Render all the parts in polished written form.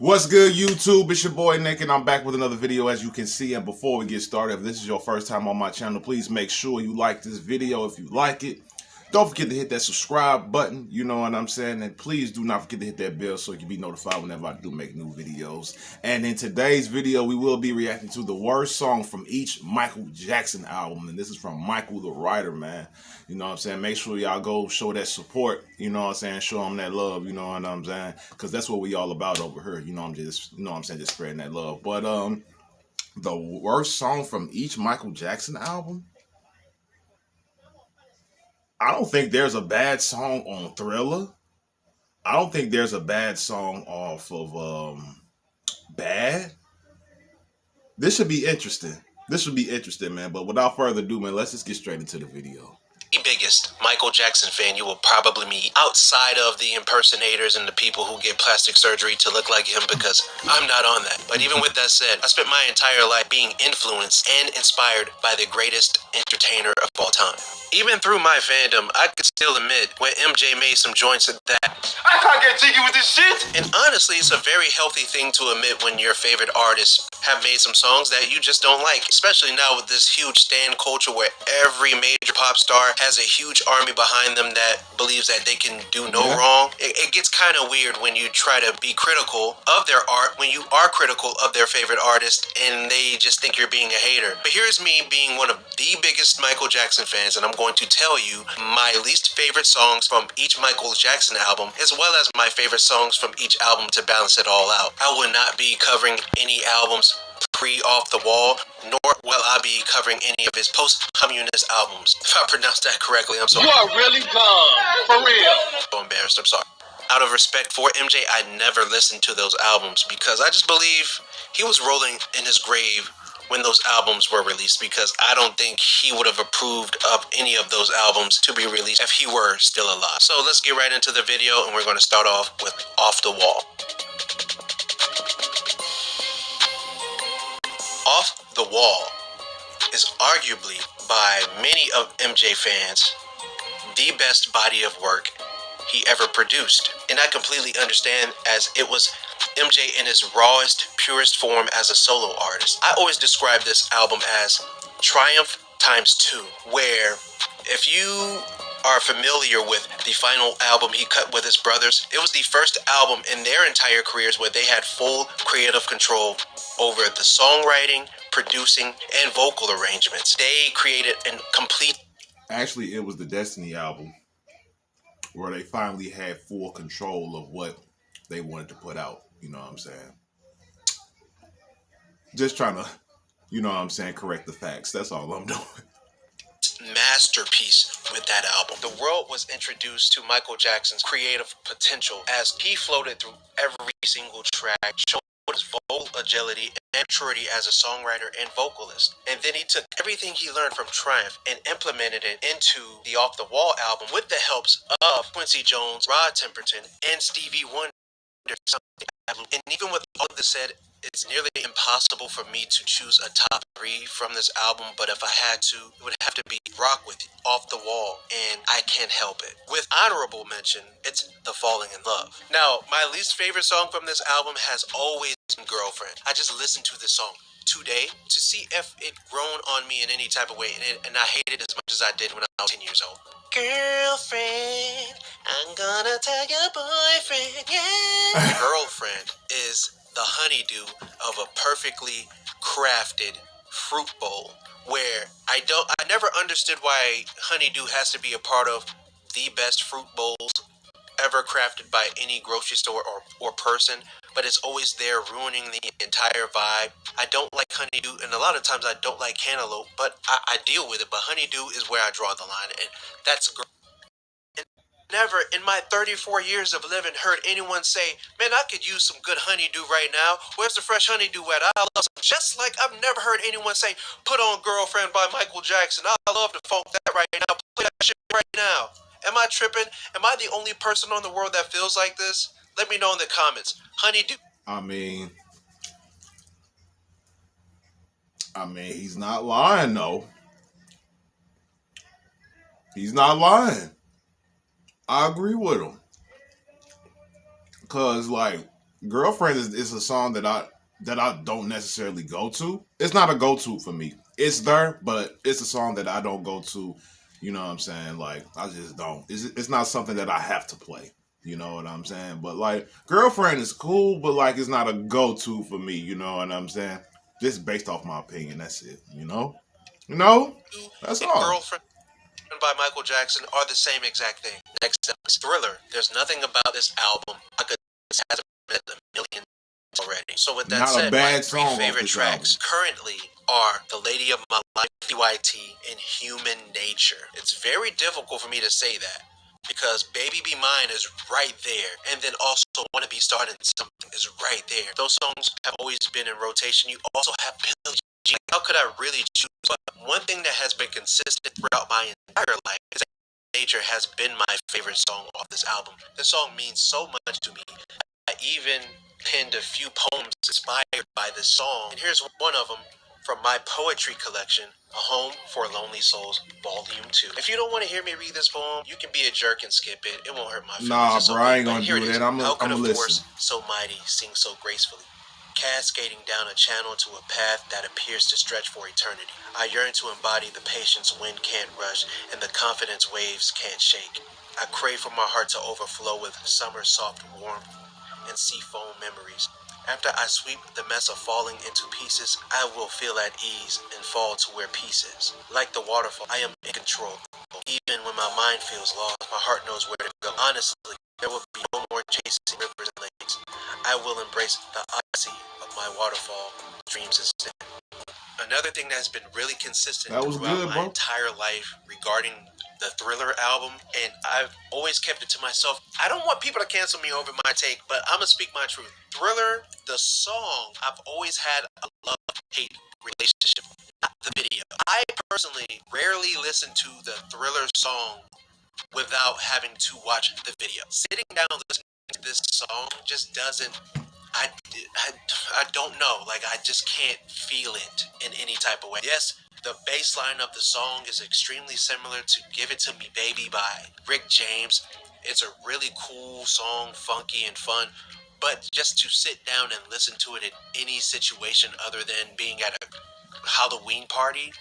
What's good, YouTube? It's your boy Nick, and I'm back with another video, as you can see. And before we get started, if this is your first time on my channel, please make sure you like this video if you like it. Don't forget to hit that subscribe button, you know what I'm saying? And please do not forget to hit that bell so you can be notified whenever I do make new videos. And in today's video, we will be reacting to the worst song from each Michael Jackson album. And this is from Michael the writer, man. You know what I'm saying? Make sure y'all go show that support, you know what I'm saying? Show them that love, you know what I'm saying? Because that's what we all about over here, you know what I'm saying? Just spreading that love. But the worst song from each Michael Jackson album? I don't think there's a bad song on Thriller. I don't think there's a bad song off of Bad. This should be interesting. This should be interesting, man. But without further ado, man, let's just get straight into the video. The biggest Michael Jackson fan you will probably meet, outside of the impersonators and the people who get plastic surgery to look like him, because I'm not on that. But even with that said, I spent my entire life being influenced and inspired by the greatest entertainer of all time. Even through my fandom, I could still admit when MJ made some joints that I can't get jiggy with this shit. And honestly, it's a very healthy thing to admit when your favorite artists have made some songs that you just don't like, especially now with this huge stan culture where every major pop star has a huge army behind them that believes that they can do no wrong. It gets kind of weird when you try to be critical of their art when you are critical of their favorite artist and they just think you're being a hater. But here's me being one of the biggest Michael Jackson fans, and I'm going to tell you my least favorite songs from each Michael Jackson album, as well as my favorite songs from each album to balance it all out. I will not be covering any albums pre-Off the Wall, nor will I be covering any of his post-communist albums. If I pronounced that correctly, I'm sorry. You are really dumb, for real. So embarrassed, I'm sorry. Out of respect for MJ, I never listened to those albums because I just believe he was rolling in his grave when those albums were released, because I don't think he would have approved of any of those albums to be released if he were still alive. So let's get right into the video, and we're going to start off with Off the Wall. Off the Wall is arguably, by many of MJ fans, the best body of work he ever produced. And I completely understand, as it was MJ in his rawest, purest form as a solo artist. I always describe this album as Triumph ×2, where if you are familiar with the final album he cut with his brothers, it was the first album in their entire careers where they had full creative control over the songwriting, producing, and vocal arrangements. They created a complete... Actually, it was the Destiny album where they finally had full control of what they wanted to put out. You know what I'm saying? Just trying to, you know what I'm saying, correct the facts. That's all I'm doing. Masterpiece with that album. The world was introduced to Michael Jackson's creative potential as he floated through every single track, showing his vocal agility and maturity as a songwriter and vocalist. And then he took everything he learned from Triumph and implemented it into the Off the Wall album with the helps of Quincy Jones, Rod Temperton, and Stevie Wonder. And even with all of this said, it's nearly impossible for me to choose a top 3 from this album, but if I had to, it would have to be Rock With You, Off the Wall, and I Can't Help It. With honorable mention, it's The Falling in Love. Now, my least favorite song from this album has always been Girlfriend. I just listened to this song today to see if it grown on me in any type of way, and I hate it as much as I did when I was 10 years old. Girlfriend, I'm gonna tell your boyfriend, yeah. Girlfriend is the honeydew of a perfectly crafted fruit bowl, where I never understood why honeydew has to be a part of the best fruit bowls ever crafted by any grocery store or person, but it's always there ruining the entire vibe. I don't like honeydew, and a lot of times I don't like cantaloupe, but I deal with it. But honeydew is where I draw the line, and that's great. Never in my 34 years of living heard anyone say, man, I could use some good honeydew right now. Where's the fresh honeydew at? I love some. Just like I've never heard anyone say, put on Girlfriend by Michael Jackson. I love to funk that right now. Play that shit right now. Am I tripping? Am I the only person on the world that feels like this? Let me know in the comments. Honeydew. I mean, he's not lying, though. He's not lying. I agree with him. Because, like, Girlfriend is a song that I don't necessarily go to. It's not a go to for me. It's there, but it's a song that I don't go to. You know what I'm saying? Like I just don't. It's not something that I have to play. You know what I'm saying? But like Girlfriend is cool, but like it's not a go to for me. You know what I'm saying? Just based off my opinion. That's it. You know? You know? You That's and all. Girlfriend by Michael Jackson are the same exact thing. Next up is Thriller. There's nothing about this album I could has been a million already. So with that Not a said, my bad three song off favorite this tracks album. currently are The Lady of My Life, PYT, and Human Nature. It's very difficult for me to say that because Baby Be Mine is right there, and then also Wanna Be Starting Something is right there. Those songs have always been in rotation. You also have Billie Jean. How could I really choose? But one thing that has been consistent throughout my entire life is that Nature has been my favorite song off this album. This song means so much to me. I even penned a few poems inspired by this song. And here's one of them from my poetry collection, A Home for Lonely Souls, Volume 2. If you don't want to hear me read this poem, you can be a jerk and skip it. It won't hurt my feelings. Nah, It's bro, I okay. ain't But gonna here do it is. that. I'm How could gonna a listen. force so mighty sing so gracefully? Cascading down a channel to a path that appears to stretch for eternity. I yearn to embody the patience wind can't rush and the confidence waves can't shake. I crave for my heart to overflow with summer soft warmth and sea foam memories. After I sweep the mess of falling into pieces, I will feel at ease and fall to where peace is. Like the waterfall, I am in control. Even when my mind feels lost, my heart knows where to go. Honestly, there will be no more chasing rivers and lakes. I will embrace the odyssey of my waterfall dreams instead. Another thing that has been really consistent That was throughout good, my bro. entire life regarding the Thriller album, and I've always kept it to myself. I don't want people to cancel me over my take, but I'm gonna speak my truth. Thriller, the song, I've always had a love-hate relationship, not the video. I personally rarely listen to the Thriller song without having to watch the video. Sitting down listening to this song just doesn't I, I, I don't know. Like, I just can't feel it in any type of way. Yes, the bass line of the song is extremely similar to Give It To Me Baby by Rick James. It's a really cool song, funky and fun. But just to sit down and listen to it in any situation other than being at a Halloween party,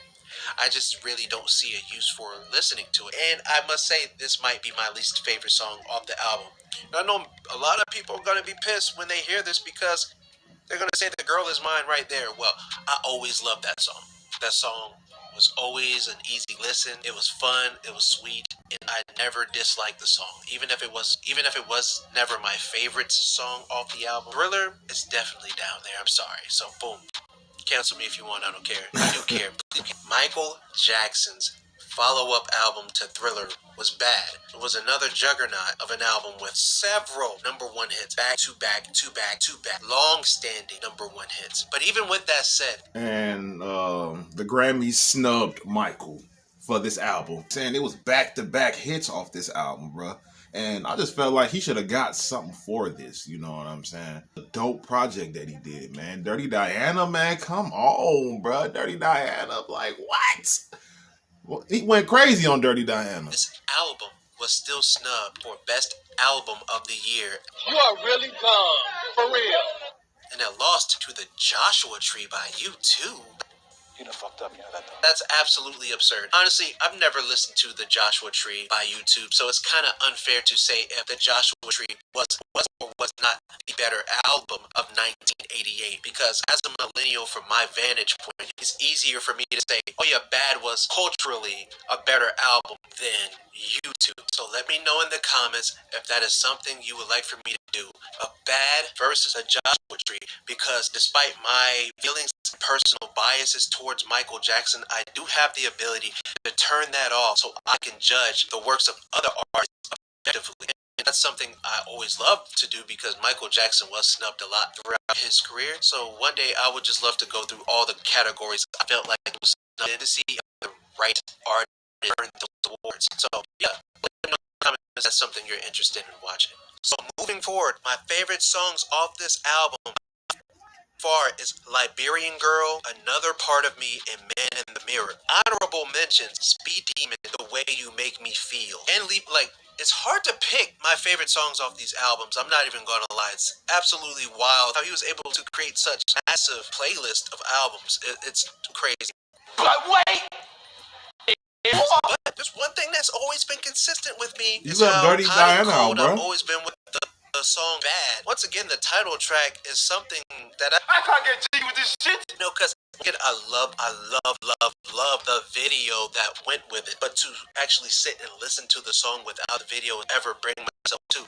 I just really don't see a use for listening to it. And I must say, this might be my least favorite song off the album. And I know a lot of people are going to be pissed when they hear this because they're going to say The Girl Is Mine right there. Well, I always loved that song. That song was always an easy listen. It was fun, it was sweet, and I never disliked the song. Even if it was never my favorite song off the album. Thriller is definitely down there. I'm sorry. So boom. Cancel me if you want. I don't care. I do care. Michael Jackson's follow-up album to Thriller was bad. It was another juggernaut of an album with several number one hits, back to back to back to back, long-standing number one hits. But even with that said, And the Grammys snubbed Michael for this album, saying it was back-to-back hits off this album, bro. And I just felt like he should have got something for this. You know what I'm saying? A dope project that he did, man. Dirty Diana, man, come on, bro. Dirty Diana, like what? Well, he went crazy on Dirty Diana. this album was still snubbed for Best Album of the Year, You are really dumb. For real. and it lost to The Joshua Tree by U2. You done fucked up, you know that though. That's absolutely absurd. Honestly, I've never listened to The Joshua Tree by YouTube, so it's kind of unfair to say if The Joshua Tree was or was not the better album of 1988, because as a millennial from my vantage point, it's easier for me to say, oh yeah, Bad was culturally a better album than YouTube. So let me know in the comments if that is something you would like for me to do. A Bad versus a Joshua Tree, because despite my feelings and personal biases towards Michael Jackson, I do have the ability to turn that off so I can judge the works of other artists objectively. And that's something I always loved to do because Michael Jackson was snubbed a lot throughout his career. So one day I would just love to go through all the categories I felt like it was snubbed in to see if the right artist earned those awards. So yeah, let me know in the comments if that's something you're interested in watching. So moving forward, my favorite songs off this album far is Liberian Girl, Another Part of Me, and Man in the Mirror. Honorable mentions, Speed Demon, The Way You Make Me Feel, and It's hard to pick my favorite songs off these albums. I'm not even gonna lie. It's absolutely wild how he was able to create such massive playlist of albums. It's crazy. But wait! But there's one thing that's always been consistent with me You is love how Dirty hot and Diana, cold I've bro. always been with the song Bad. Once again, the title track is something that I can't get G with this shit. because I love the video that went with it. But to actually sit and listen to the song without the video and ever bring myself to.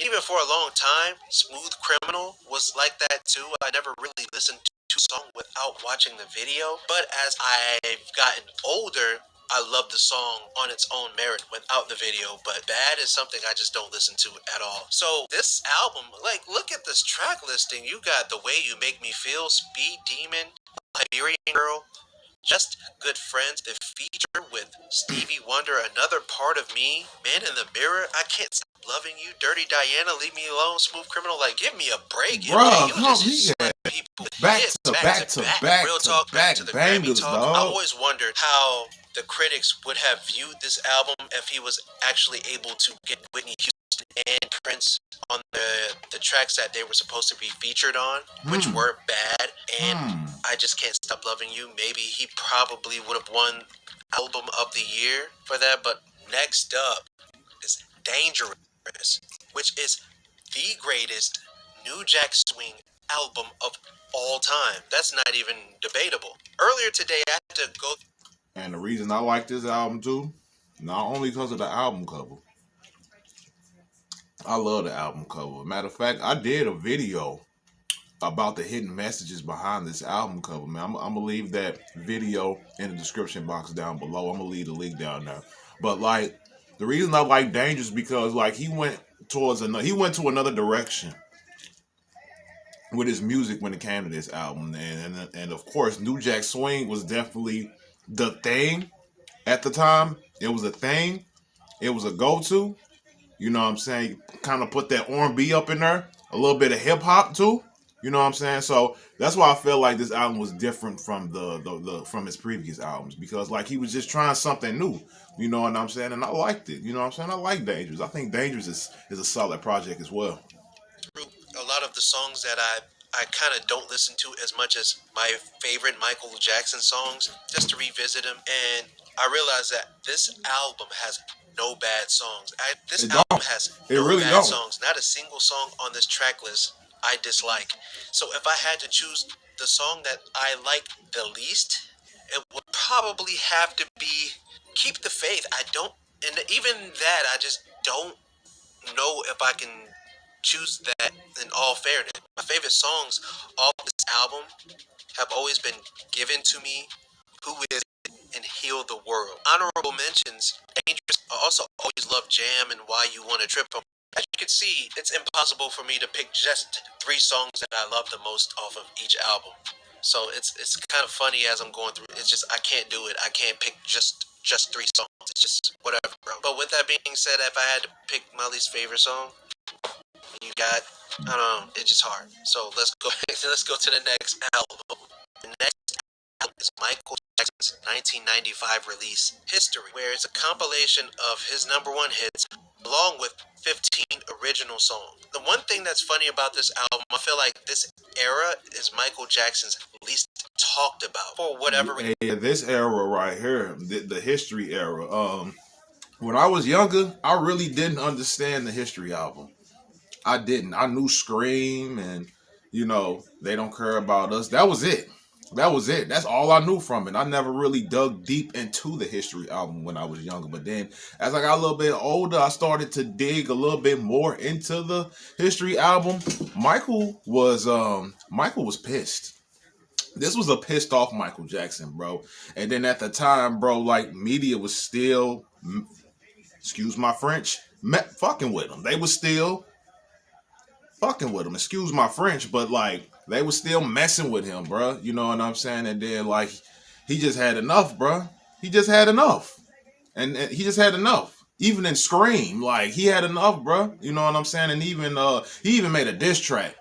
Even for a long time, Smooth Criminal was like that too. I never really listened to a song without watching the video. But as I've gotten older, I love the song on its own merit without the video, but Bad is something I just don't listen to at all. So this album, like, look at this track listing. You got The Way You Make Me Feel, Speed Demon, Liberian Girl, Just Good Friends, the feature with Stevie Wonder, Another Part of Me, Man in the Mirror, I Can't Stop Loving You, Dirty Diana, Leave Me Alone, Smooth Criminal. Like, give me a break, Bruh, MJ. You come just here. people Back hits, to Real talk, back to the Grammy bangers, talk. dog. I always wondered how the critics would have viewed this album if he was actually able to get Whitney Houston and Prince on the tracks that they were supposed to be featured on, which were Bad and I Just Can't Stop Loving You. Maybe he probably would have won Album of the Year for that, but next up is Dangerous, which is the greatest New Jack Swing album of all time. That's not even debatable. Earlier today, I had to go. And the reason I like this album too, not only because of the album cover. I love the album cover. Matter of fact, I did a video about the hidden messages behind this album cover, man. I'm gonna leave that video in the description box down below. I'm gonna leave the link down there. But like, the reason I like Dangerous because like he went to another direction with his music when it came to this album, and of course, New Jack Swing was definitely the thing at the time. It was a thing. It was a go-to. You know what I'm saying? Kind of put that R&B up in there, a little bit of hip hop too. You know what I'm saying? So that's why I feel like this album was different from from his previous albums because like he was just trying something new. You know what I'm saying? And I liked it. You know what I'm saying? I like Dangerous. I think Dangerous is a solid project as well. A lot of the songs that I kind of don't listen to as much as my favorite Michael Jackson songs, just to revisit them. And I realized that this album has no bad songs. This album has no really bad don't. songs. Not a single song on this track list I dislike. So if I had to choose the song that I like the least, it would probably have to be Keep the Faith. I don't, and even that, I just don't know if I can choose that in all fairness. My favorite songs off this album have always been Given to Me, Who Is It, and Heal the World. Honorable mentions, Dangerous. I also always love Jam and Why You Wanna Trip. As you can see, it's impossible for me to pick just 3 songs that I love the most off of each album. So it's kind of funny as I'm going through. It's just I can't do it. I can't pick just 3 songs. It's just whatever, bro. But with that being said, if I had to pick my least favorite song, you got, I don't know, it's just hard. So let's go to the next album. The next album is Michael Jackson's 1995 release, History, where it's a compilation of his #1 hits along with 15 original songs. The one thing that's funny about this album, I feel like this era is Michael Jackson's least talked about for whatever reason. Yeah, this era right here, the History era. When I was younger, I really didn't understand the History album. I didn't. I knew Scream and, you know, They Don't Care About Us. That was it. That was it. That's all I knew from it. I never really dug deep into the History album when I was younger. But then as I got a little bit older, I started to dig a little bit more into the History album. Michael was pissed. This was a pissed off Michael Jackson, bro. And then at the time, bro, like media was still, excuse my French, fucking with him. They was still fucking with him. Excuse my French, but like they was still messing with him, bro. You know what I'm saying? And then like he just had enough, bro. He just had enough, and he just had enough. Even in Scream, like he had enough, bro. You know what I'm saying? And even he even made a diss track.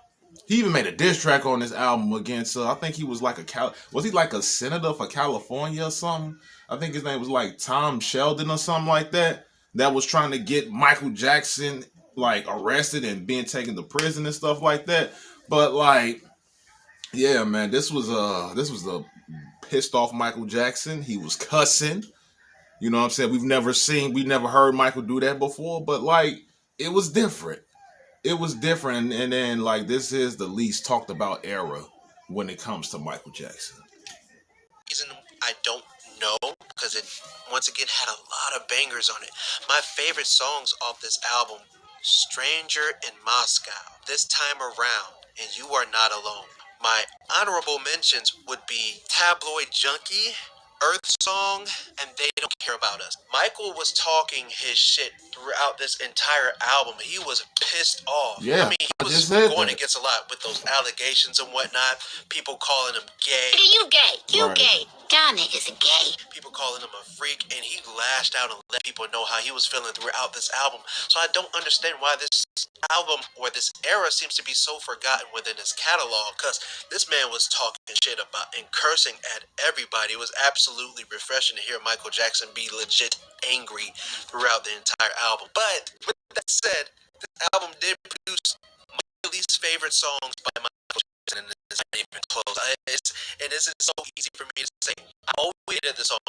He even made a diss track on this album against. I think he was like was he like a senator for California or something? I think his name was like Tom Sheldon or something like that. that was trying to get Michael Jackson like arrested and being taken to prison and stuff like that. But like, yeah, man, this was a pissed off Michael Jackson. He was cussing. You know what I'm saying? We never heard Michael do that before, but like it was different. It was different, and then like this is the least talked about era when it comes to Michael Jackson. Reason I don't know because it once again had a lot of bangers on it. My favorite songs off this album: "Stranger in Moscow," "This Time Around," and "You Are Not Alone." My honorable mentions would be "Tabloid Junkie," "Earth Song," and "They Don't Care About Us." Michael was talking his shit throughout this entire album. He was pissed off. Yeah, I mean, he I was just said going that. against a lot with those allegations and whatnot. People calling him gay. You gay. You Right. gay. Y'all niggas are gay. People calling him a freak, and he lashed out and let people know how he was feeling throughout this album. So I don't understand why this album or this era seems to be so forgotten within his catalog, because this man was talking shit about and cursing at everybody. It was absolutely refreshing to hear Michael Jackson be legit angry throughout the entire album. But with that said, this album did produce my least favorite songs by Michael Jackson, and it's not even close. And this is so easy for me to say. I always did the song.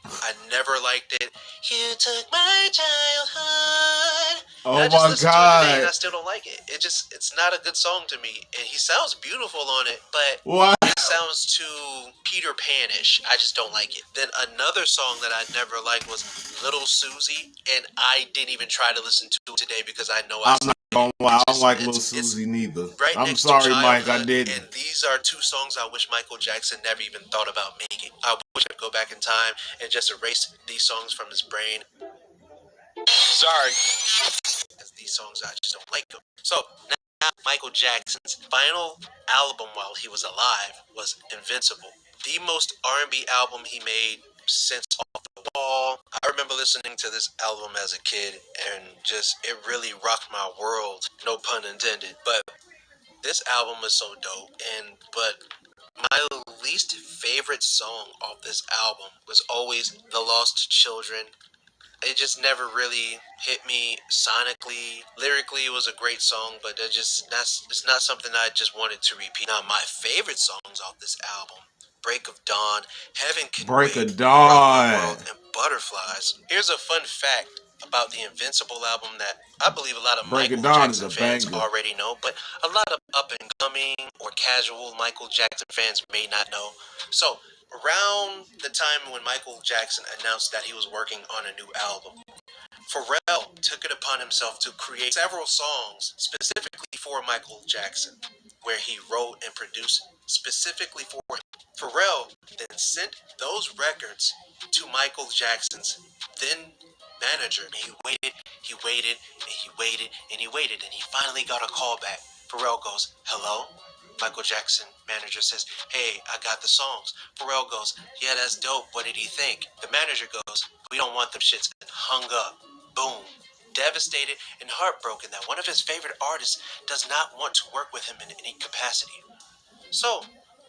I never liked it. You took my childhood. Oh I just my listened to it today and I God! still don't like it. It's not a good song to me. And he sounds beautiful on it, but What? it sounds too Peter Pan-ish. I just don't like it. Then another song that I never liked was Little Susie, and I didn't even try to listen to it today because I know I'm not gonna lie, I don't like Lil it's Susie neither. right I'm next sorry, to Mike, I Childhood, didn't. and these are two songs I wish Michael Jackson never even thought about making. I wish I'd go back in time and just erase these songs from his brain. Sorry. Because these songs, I just don't like them. So now Michael Jackson's final album while he was alive was Invincible, the most R&B album he made since Off the Wall. I remember listening to this album as a kid, and just it really rocked my world. No pun intended. But this album was so dope, but my least favorite song off this album was always "The Lost Children." It just never really hit me sonically. Lyrically, it was a great song, but it's not something I just wanted to repeat. Now, my favorite songs off this album: "Break of Dawn," "Heaven Can Break Wait," of "Rock My Dawn. World," and "Butterflies." Here's a fun fact about the Invincible album that I believe a lot of Break of Michael Dawn is Jackson a fans banger. already know, but a lot of up and coming or casual Michael Jackson fans may not know. So, around the time when Michael Jackson announced that he was working on a new album, Pharrell took it upon himself to create several songs specifically for Michael Jackson, where he wrote and produced specifically for him. Pharrell then sent those records to Michael Jackson's then manager. He waited, and he waited, and he waited, and he finally got a call back. Pharrell goes, "Hello?" Michael Jackson manager says, "Hey, I got the songs." Pharrell goes, "Yeah, that's dope. What did he think?" The manager goes, "We don't want them shits," and hung up. Boom. Devastated and heartbroken that one of his favorite artists does not want to work with him in any capacity. So,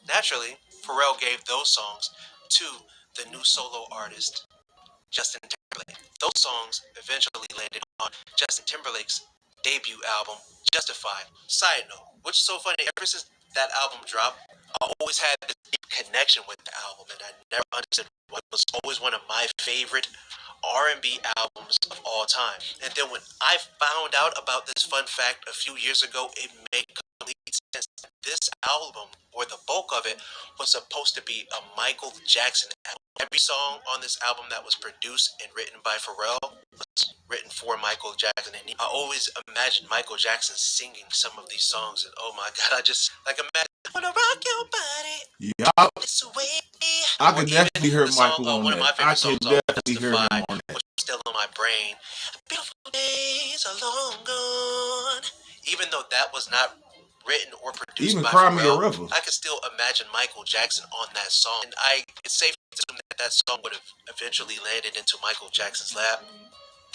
naturally, Pharrell gave those songs to the new solo artist, Justin Timberlake. Those songs eventually landed on Justin Timberlake's debut album, Justified. Side note, which is so funny, ever since that album dropped, I always had this deep connection with the album, and I never understood why it was always one of my favorite R&B albums of all time. And then when I found out about this fun fact a few years ago, it made complete sense. This album, or the bulk of it, was supposed to be a Michael Jackson album. Every song on this album that was produced and written by Pharrell was written for Michael Jackson. And I always imagined Michael Jackson singing some of these songs. And oh my God, I just like imagine, "I wanna rock your body Yup. this way." I Or could even definitely hear the song, Michael on one of my that. I favorite could songs off definitely hear him Justified, on that. which is still in my brain. "Beautiful days are long gone." Even though that was not written or produced Even by Cry Me a Pharrell, River. I could still imagine Michael Jackson on that song. And it's safe to assume that that song would have eventually landed into Michael Jackson's lap.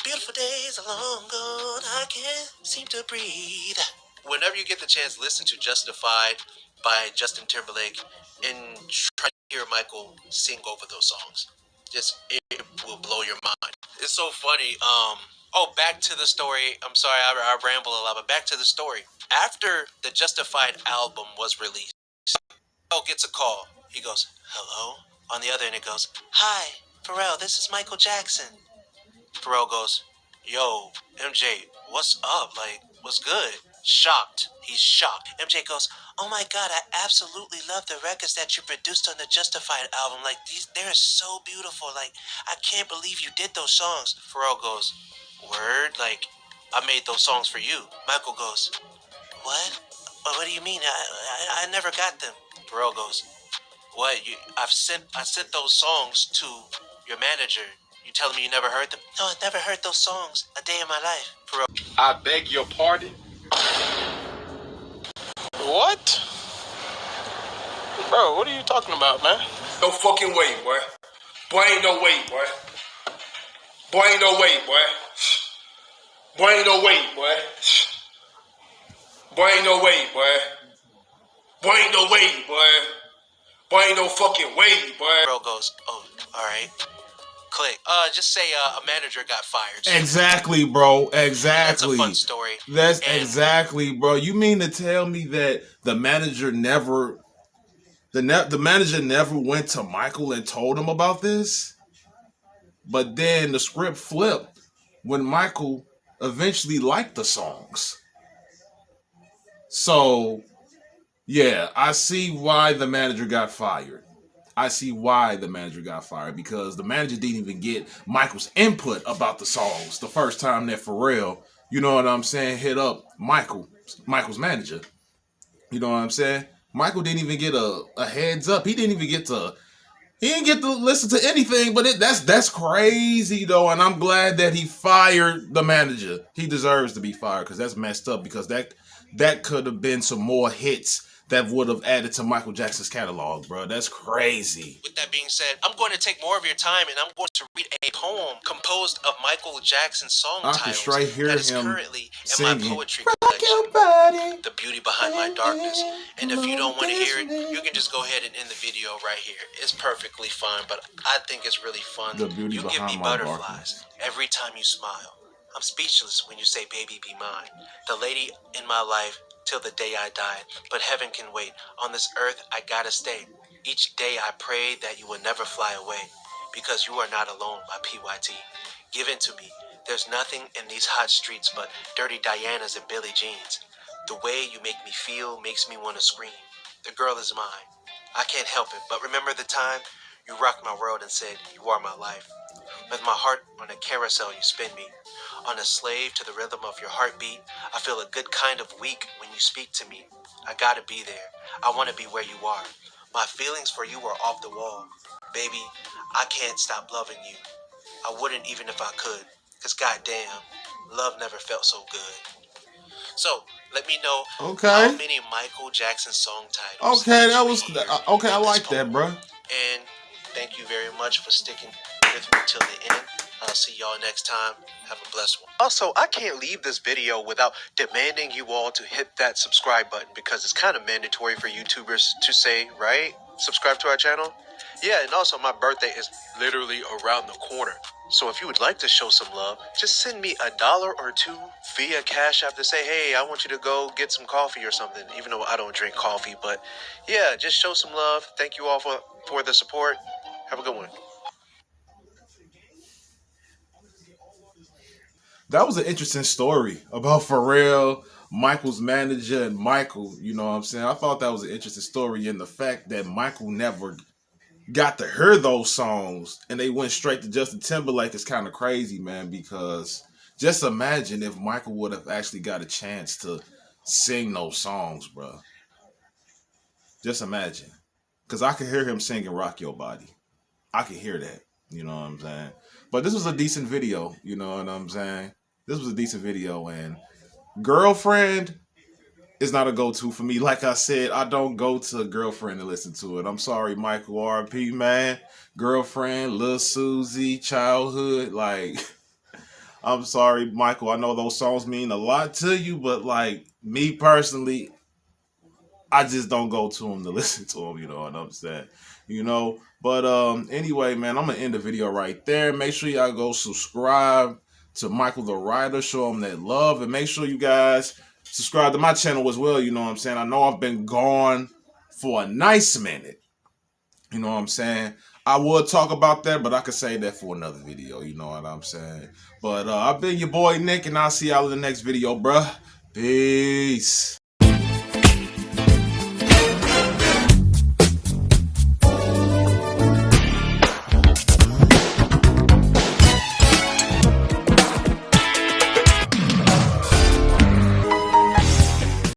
"Beautiful days are long gone, I can't seem to breathe." Whenever you get the chance, listen to Justified by Justin Timberlake and try to hear Michael sing over those songs. It will blow your mind. It's so funny. Oh, back to the story. I'm sorry, I ramble a lot, but back to the story. After the Justified album was released, Pharrell gets a call. He goes, "Hello." On the other end, it goes, "Hi, Pharrell. This is Michael Jackson." Pharrell goes, "Yo, MJ, what's up? Like, what's good?" Shocked. He's shocked. MJ goes, "Oh my god, I absolutely love the records that you produced on the Justified album. Like, they're so beautiful. Like, I can't believe you did those songs." Pharrell goes, "Word? Like, I made those songs for you." Michael goes, "What? What do you mean? I never got them." Pharrell goes, "What? I sent those songs to your manager. You telling me you never heard them?" "No, I never heard those songs a day in my life." Pharrell, I beg your pardon? What? Bro, what are you talking about, man? No fucking way, boy. Boy, ain't no way, boy. Boy, ain't no way, boy. Boy, ain't no way, boy. Boy, ain't no way, boy. Boy, ain't no way, boy. Boy, ain't no fucking way, boy. Pharrell goes, "Oh, all right." Click. Just say a manager got fired. Exactly, bro. That's Exactly. a fun story. That's And exactly, bro. You mean to tell me that the manager never went to Michael and told him about this? But then the script flipped when Michael eventually liked the songs. So, yeah, I see why the manager got fired. I see why the manager got fired, because the manager didn't even get Michael's input about the songs the first time that Pharrell, you know what I'm saying, hit up Michael's manager. You know what I'm saying? Michael didn't even get a heads up. He didn't get to listen to anything, but that's crazy though, and I'm glad that he fired the manager. He deserves to be fired, because that's messed up, because that could have been some more hits that would have added to Michael Jackson's catalog, bro. That's crazy. with that being said, I'm going to take more of your time and I'm going to read a poem composed of Michael Jackson song I can titles straight hear that is him currently in singing. my poetry Rock collection, your body. The Beauty Behind My Darkness. And if you don't want to hear it, you can just go ahead and end the video right here. It's perfectly fine, but I think it's really fun. The beauty You give behind me my butterflies darkness. every time you smile. I'm speechless when you say, "Baby, be mine." The lady in my life till the day I die. But heaven can wait. On this earth, I gotta stay. Each day I pray that you will never fly away. Because you are not alone, my PYT. Give in to me. There's nothing in these hot streets but dirty Dianas and Billie Jeans. The way you make me feel makes me want to scream. The girl is mine. I can't help it, but remember the time you rocked my world and said, "You are my life." With my heart on a carousel, you spin me. On a slave to the rhythm of your heartbeat, I feel a good kind of weak when you speak to me. I gotta be there. I wanna be where you are. My feelings for you are off the wall. Baby, I can't stop loving you. I wouldn't even if I could. Cause goddamn, love never felt so good. So, let me know how many Michael Jackson song titles. Okay, that was hear okay. I in this like that, poem. bro. And thank you very much for sticking with me till the end. I'll see y'all next time. Have a blessed one. Also, I can't leave this video without demanding you all to hit that subscribe button, because it's kind of mandatory for YouTubers to say, right? Subscribe to our channel. Yeah, and also my birthday is literally around the corner. So if you would like to show some love, just send me $1 or $2 via Cash App to say, "Hey, I want you to go get some coffee" or something. Even though I don't drink coffee, but yeah, just show some love. Thank you all for the support. Have a good one. That was an interesting story about Pharrell, Michael's manager, and Michael. You know what I'm saying? I thought that was an interesting story, and the fact that Michael never got to hear those songs and they went straight to Justin Timberlake is kind of crazy, man, because just imagine if Michael would have actually got a chance to sing those songs, bro. Just imagine. Because I could hear him singing Rock Your Body. I could hear that. You know what I'm saying? But this was a decent video. You know what I'm saying? This was a decent video. And Girlfriend is not a go-to for me. Like I said, I don't go to Girlfriend to listen to it. I'm sorry, Michael RP, man. Girlfriend, Lil Susie, Childhood. Like, I'm sorry, Michael. I know those songs mean a lot to you, but like me personally, I just don't go to him to listen to him, you know what I'm saying? You know, but anyway, man, I'm gonna end the video right there. Make sure y'all go subscribe to Micheal the Writer, show him that love, and make sure you guys subscribe to my channel as well, you know what I'm saying? I know I've been gone for a nice minute, you know what I'm saying? I would talk about that, but I could say that for another video, you know what I'm saying? But I've been your boy Nick, and I'll see y'all in the next video, bruh. Peace.